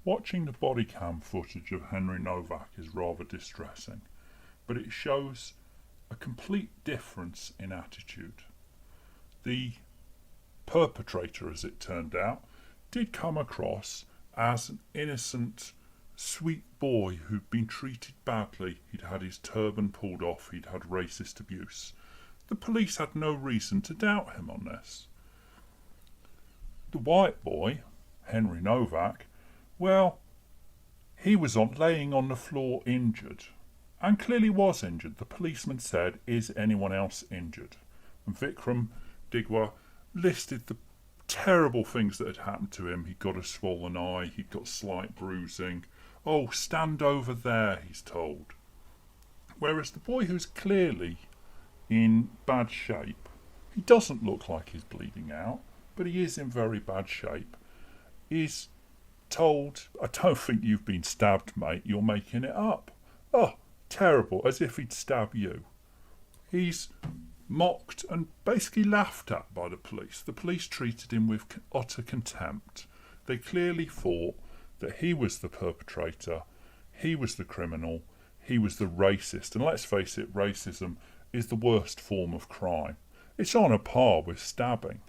Watching the bodycam footage of Henry Nowak is rather distressing, but it shows a complete difference in attitude. The perpetrator, as it turned out, did come across as an innocent, sweet boy who'd been treated badly. He'd had his turban pulled off, he'd had racist abuse. The police had no reason to doubt him on this. The white boy, Henry Nowak, well, he was laying on the floor injured, and clearly was injured. The policeman said, "Is anyone else injured?" And Vikram Digwa listed the terrible things that had happened to him. He'd got a swollen eye, he'd got slight bruising. "Oh, stand over there," he's told. Whereas the boy who's clearly in bad shape, he doesn't look like he's bleeding out, but he is in very bad shape, is told, "I don't think you've been stabbed, mate, you're making it up." Oh, terrible, as if he'd stab you. He's mocked and basically laughed at by the police. The police treated him with utter contempt. They clearly thought that he was the perpetrator, he was the criminal, he was the racist. And let's face it, racism is the worst form of crime. It's on a par with stabbing.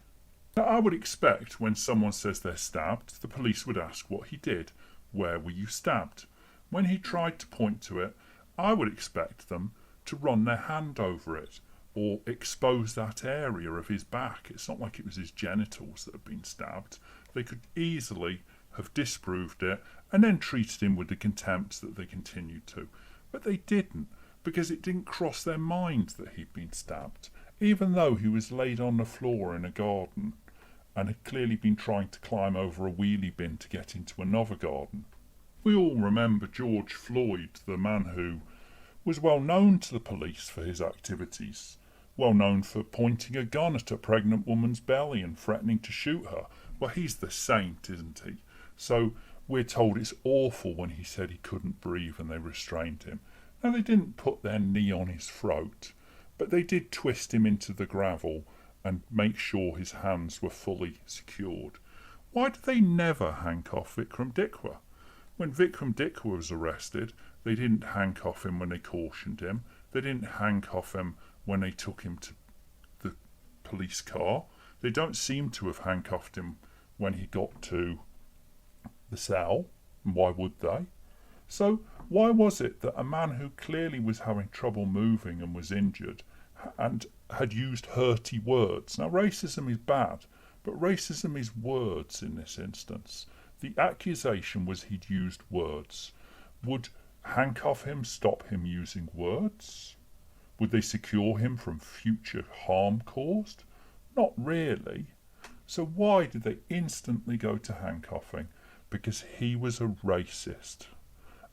Now, I would expect when someone says they're stabbed, the police would ask what he did. Where were you stabbed? When he tried to point to it, I would expect them to run their hand over it or expose that area of his back. It's not like it was his genitals that had been stabbed. They could easily have disproved it and then treated him with the contempt that they continued to. But they didn't, because it didn't cross their minds that he'd been stabbed, even though he was laid on the floor in a garden and had clearly been trying to climb over a wheelie bin to get into another garden. We all remember George Floyd, the man who was well known to the police for his activities, well known for pointing a gun at a pregnant woman's belly and threatening to shoot her. Well, he's the saint, isn't he? So we're told it's awful when he said he couldn't breathe and they restrained him. Now, they didn't put their knee on his throat, but they did twist him into the gravel and make sure his hands were fully secured. Why did they never handcuff Vikram Dikwa? When Vikram Dikwa was arrested, they didn't handcuff him when they cautioned him. They didn't handcuff him when they took him to the police car. They don't seem to have handcuffed him when he got to the cell. And why would they? So why was it that a man who clearly was having trouble moving and was injured and had used hurty words? Now, racism is bad, but racism is words in this instance. The accusation was he'd used words. Would handcuff him stop him using words? Would they secure him from future harm caused? Not really. So why did they instantly go to handcuffing? Because he was a racist.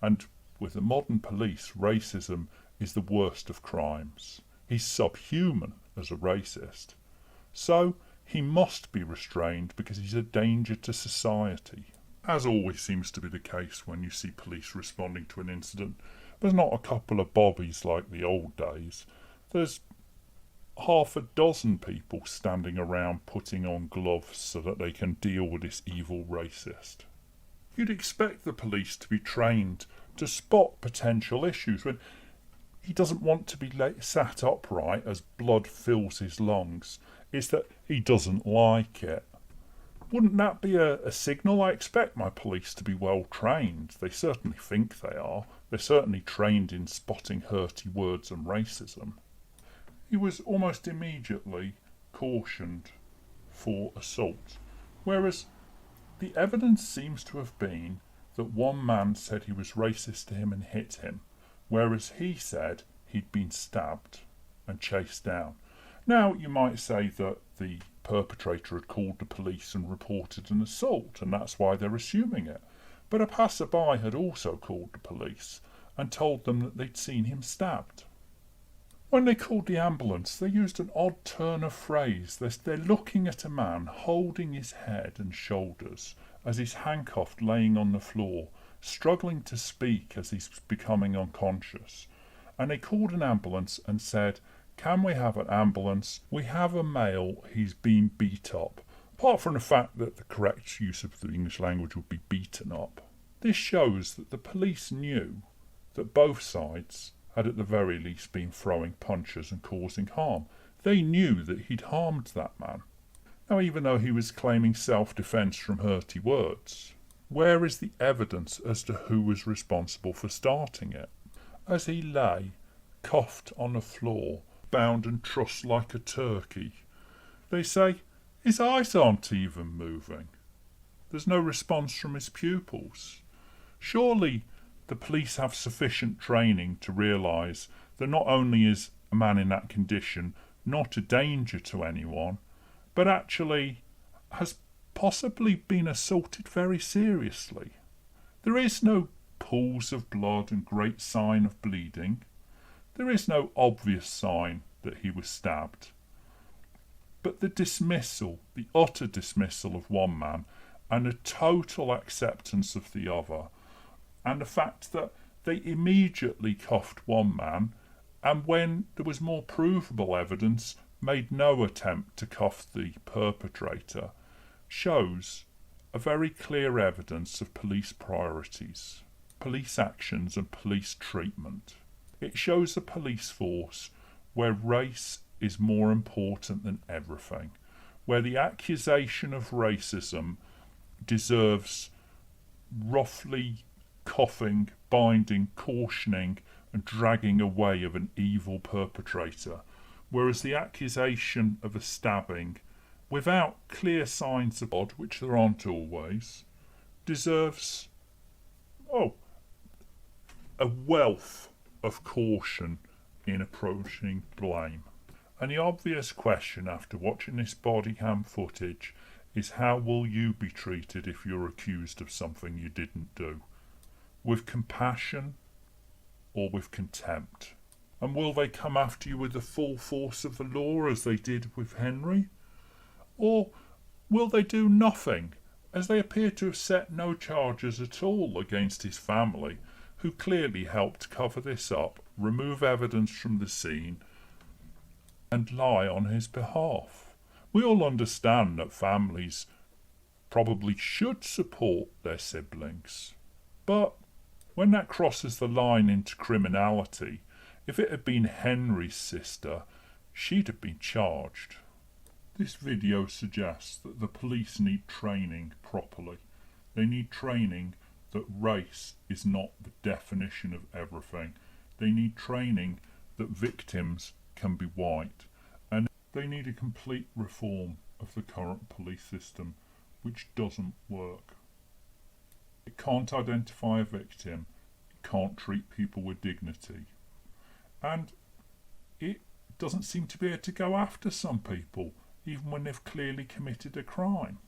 And with the modern police, racism is the worst of crimes. He's subhuman as a racist. So he must be restrained because he's a danger to society. As always seems to be the case when you see police responding to an incident, there's not a couple of bobbies like the old days. There's half a dozen people standing around putting on gloves so that they can deal with this evil racist. You'd expect the police to be trained to spot potential issues when he doesn't want to be sat upright as blood fills his lungs. It's that he doesn't like it. Wouldn't that be a signal? I expect my police to be well trained. They certainly think they are. They're certainly trained in spotting hurty words and racism. He was almost immediately cautioned for assault, whereas the evidence seems to have been that one man said he was racist to him and hit him, whereas he said he'd been stabbed and chased down. Now, you might say that the perpetrator had called the police and reported an assault, and that's why they're assuming it. But a passerby had also called the police and told them that they'd seen him stabbed. When they called the ambulance, they used an odd turn of phrase. They're looking at a man holding his head and shoulders as he's handcuffed laying on the floor, struggling to speak as he's becoming unconscious. And they called an ambulance and said, "Can we have an ambulance? We have a male, he's been beat up." Apart from the fact that the correct use of the English language would be beaten up. This shows that the police knew that both sides had at the very least been throwing punches and causing harm. They knew that he'd harmed that man. Now, even though he was claiming self-defence from hurty words, where is the evidence as to who was responsible for starting it? As he lay, cuffed on the floor, bound and trussed like a turkey, they say his eyes aren't even moving. There's no response from his pupils. Surely the police have sufficient training to realise that not only is a man in that condition not a danger to anyone, but actually has possibly been assaulted very seriously. There is no pools of blood and great sign of bleeding. There is no obvious sign that he was stabbed. But the dismissal, the utter dismissal of one man, and a total acceptance of the other, and the fact that they immediately cuffed one man, and when there was more provable evidence, made no attempt to cuff the perpetrator, shows a very clear evidence of police priorities, police actions and police treatment. It shows a police force where race is more important than everything, where the accusation of racism deserves roughly cuffing, binding, cautioning and dragging away of an evil perpetrator, whereas the accusation of a stabbing, without clear signs of blood, which there aren't always, deserves a wealth of caution in approaching blame. And the obvious question after watching this bodycam footage is, how will you be treated if you're accused of something you didn't do? With compassion or with contempt? And will they come after you with the full force of the law as they did with Henry? Or will they do nothing, as they appear to have set no charges at all against his family, who clearly helped cover this up, remove evidence from the scene, and lie on his behalf? We all understand that families probably should support their siblings, but when that crosses the line into criminality, if it had been Henry's sister, she'd have been charged. This video suggests that the police need training properly. They need training that race is not the definition of everything. They need training that victims can be white. And they need a complete reform of the current police system, which doesn't work. It can't identify a victim. It can't treat people with dignity. And it doesn't seem to be able to go after some people, even when they've clearly committed a crime.